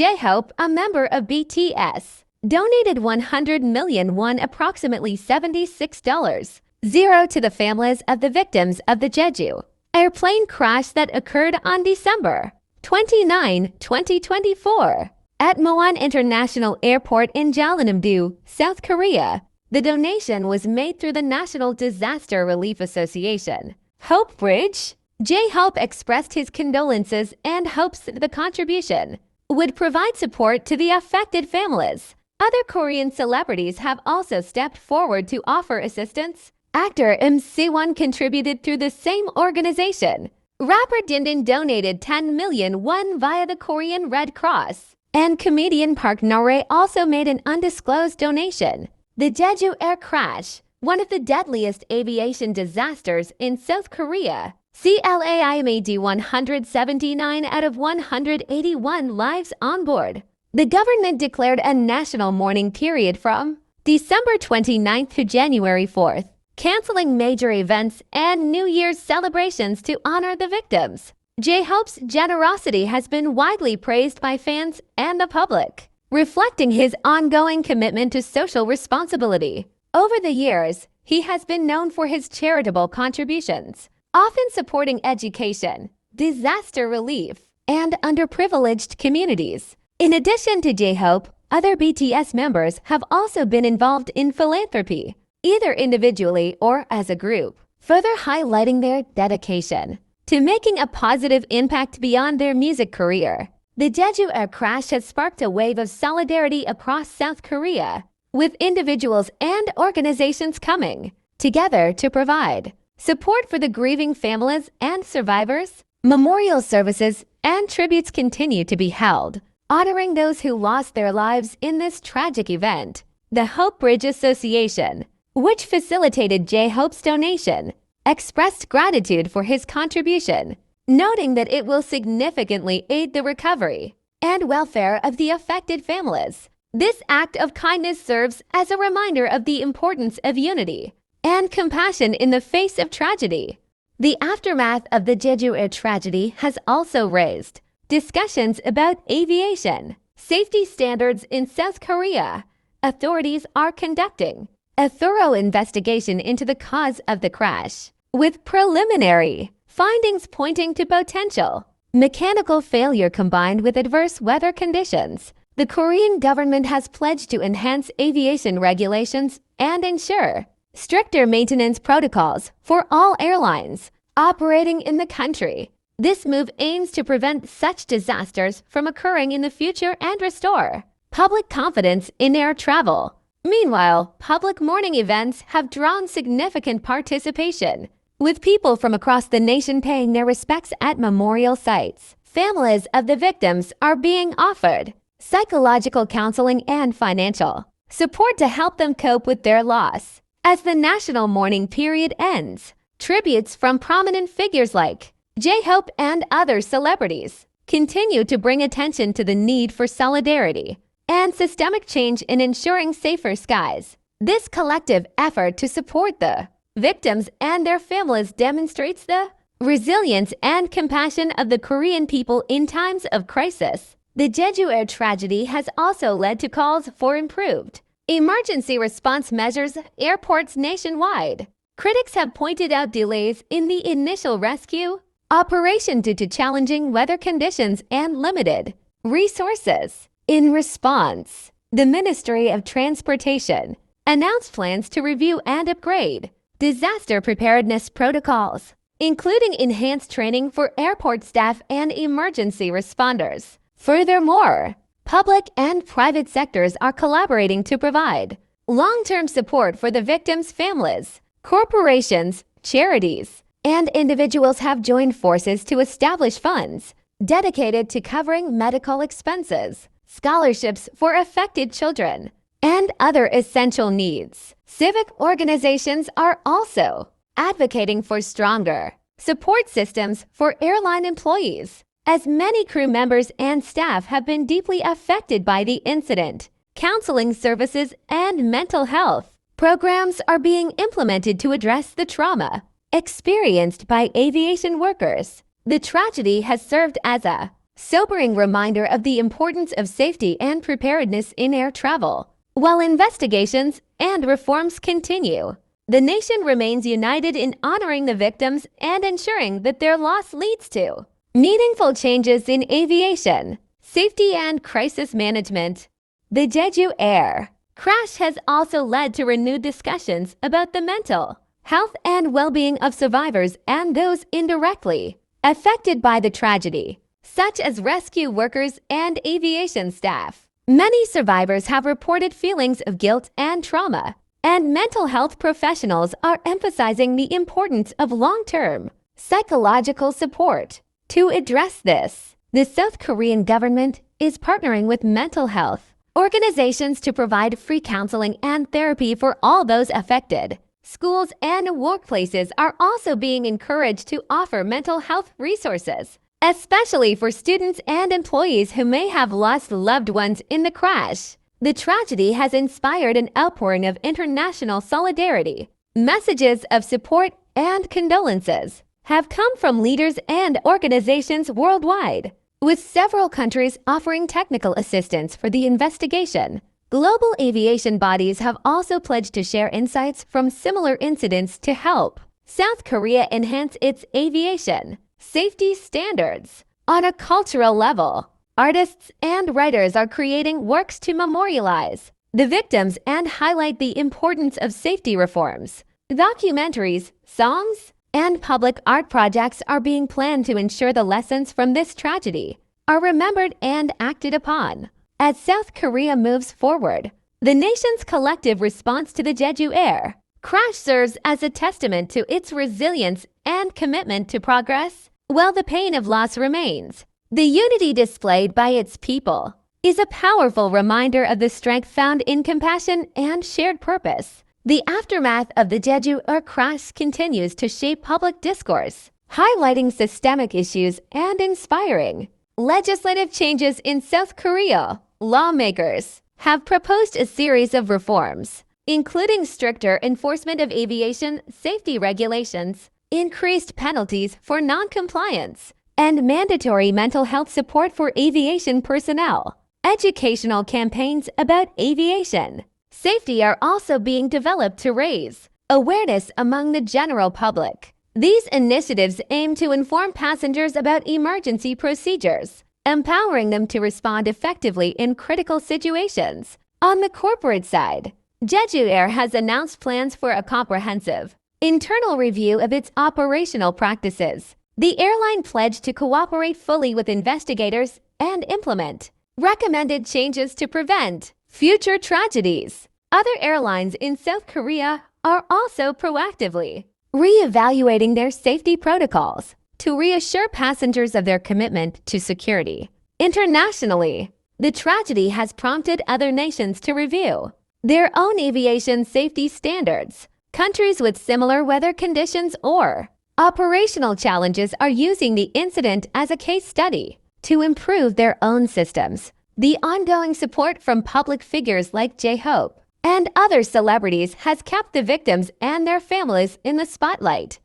J-Hope, a member of BTS, donated 100 million won, approximately $76, to the families of the victims of the Jeju airplane crash that occurred on December 29, 2024, at Muan International Airport in Jeonnam-do, South Korea. The donation was made through the National Disaster Relief Association Hope Bridge. J-Hope expressed his condolences and hopes that the contribution would provide support to the affected families. Other Korean celebrities have also stepped forward to offer assistance. Actor MC1 contributed through the same organization. Rapper Dindin donated 10 million won via the Korean Red Cross. And comedian Park Nore also made an undisclosed donation. The Jeju air crash, one of the deadliest aviation disasters in South Korea, claimed 179 out of 181 lives on board. The government declared a national mourning period from December 29th to January 4th, canceling major events and New Year's celebrations to honor the victims. J-Hope's generosity has been widely praised by fans and the public, reflecting his ongoing commitment to social responsibility. Over the years, he has been known for his charitable contributions, often supporting education, disaster relief, and underprivileged communities. In addition to J-Hope, other BTS members have also been involved in philanthropy, either individually or as a group, further highlighting their dedication to making a positive impact beyond their music career. The Jeju air crash has sparked a wave of solidarity across South Korea, with individuals and organizations coming together to provide support for the grieving families and survivors. Memorial services and tributes continue to be held, honoring those who lost their lives in this tragic event. The Hope Bridge Association, which facilitated J-Hope's donation, expressed gratitude for his contribution, noting that it will significantly aid the recovery and welfare of the affected families. This act of kindness serves as a reminder of the importance of unity and compassion in the face of tragedy. The aftermath of the Jeju air tragedy has also raised discussions about aviation safety standards in South Korea. Authorities are conducting a thorough investigation into the cause of the crash, with preliminary findings pointing to potential mechanical failure combined with adverse weather conditions. The Korean government has pledged to enhance aviation regulations and ensure stricter maintenance protocols for all airlines operating in the country. This move aims to prevent such disasters from occurring in the future and restore public confidence in air travel. Meanwhile, public mourning events have drawn significant participation, with people from across the nation paying their respects at memorial sites. Families of the victims are being offered psychological counseling and financial support to help them cope with their loss. As the national mourning period ends, tributes from prominent figures like J-Hope and other celebrities continue to bring attention to the need for solidarity and systemic change in ensuring safer skies. This collective effort to support the victims and their families demonstrates the resilience and compassion of the Korean people in times of crisis. The Jeju air tragedy has also led to calls for improved emergency response measures at airports nationwide. Critics have pointed out delays in the initial rescue operation due to challenging weather conditions and limited resources. In response, the Ministry of Transportation announced plans to review and upgrade disaster preparedness protocols, including enhanced training for airport staff and emergency responders. Furthermore, public and private sectors are collaborating to provide long-term support for the victims' families. Corporations, charities, and individuals have joined forces to establish funds dedicated to covering medical expenses, scholarships for affected children, and other essential needs. Civic organizations are also advocating for stronger support systems for airline employees, as many crew members and staff have been deeply affected by the incident. Counseling services and mental health programs are being implemented to address the trauma experienced by aviation workers. The tragedy has served as a sobering reminder of the importance of safety and preparedness in air travel. While investigations and reforms continue, the nation remains united in honoring the victims and ensuring that their loss leads to meaningful changes in aviation, safety, and crisis management. The Jeju Air crash has also led to renewed discussions about the mental health and well-being of survivors and those indirectly affected by the tragedy, such as rescue workers and aviation staff. Many survivors have reported feelings of guilt and trauma, and mental health professionals are emphasizing the importance of long-term psychological support. To address this, the South Korean government is partnering with mental health organizations to provide free counseling and therapy for all those affected. Schools and workplaces are also being encouraged to offer mental health resources, especially for students and employees who may have lost loved ones in the crash. The tragedy has inspired an outpouring of international solidarity. Messages of support and condolences have come from leaders and organizations worldwide, with several countries offering technical assistance for the investigation. Global aviation bodies have also pledged to share insights from similar incidents to help South Korea enhance its aviation safety standards. On a cultural level, artists and writers are creating works to memorialize the victims and highlight the importance of safety reforms. Documentaries, songs, and public art projects are being planned to ensure the lessons from this tragedy are remembered and acted upon. As South Korea moves forward, the nation's collective response to the Jeju Air crash serves as a testament to its resilience and commitment to progress. While the pain of loss remains, the unity displayed by its people is a powerful reminder of the strength found in compassion and shared purpose. The aftermath of the Jeju Air crash continues to shape public discourse, highlighting systemic issues and inspiring legislative changes in South Korea. Lawmakers have proposed a series of reforms, including stricter enforcement of aviation safety regulations, increased penalties for non-compliance, and mandatory mental health support for aviation personnel. Educational campaigns about aviation safety are also being developed to raise awareness among the general public. These initiatives aim to inform passengers about emergency procedures, empowering them to respond effectively in critical situations. On the corporate side, Jeju Air has announced plans for a comprehensive internal review of its operational practices. The airline pledged to cooperate fully with investigators and implement recommended changes to prevent future tragedies. Other airlines in South Korea are also proactively re-evaluating their safety protocols to reassure passengers of their commitment to security. Internationally, the tragedy has prompted other nations to review their own aviation safety standards. Countries with similar weather conditions or operational challenges are using the incident as a case study to improve their own systems. The ongoing support from public figures like J-Hope and other celebrities has kept the victims and their families in the spotlight.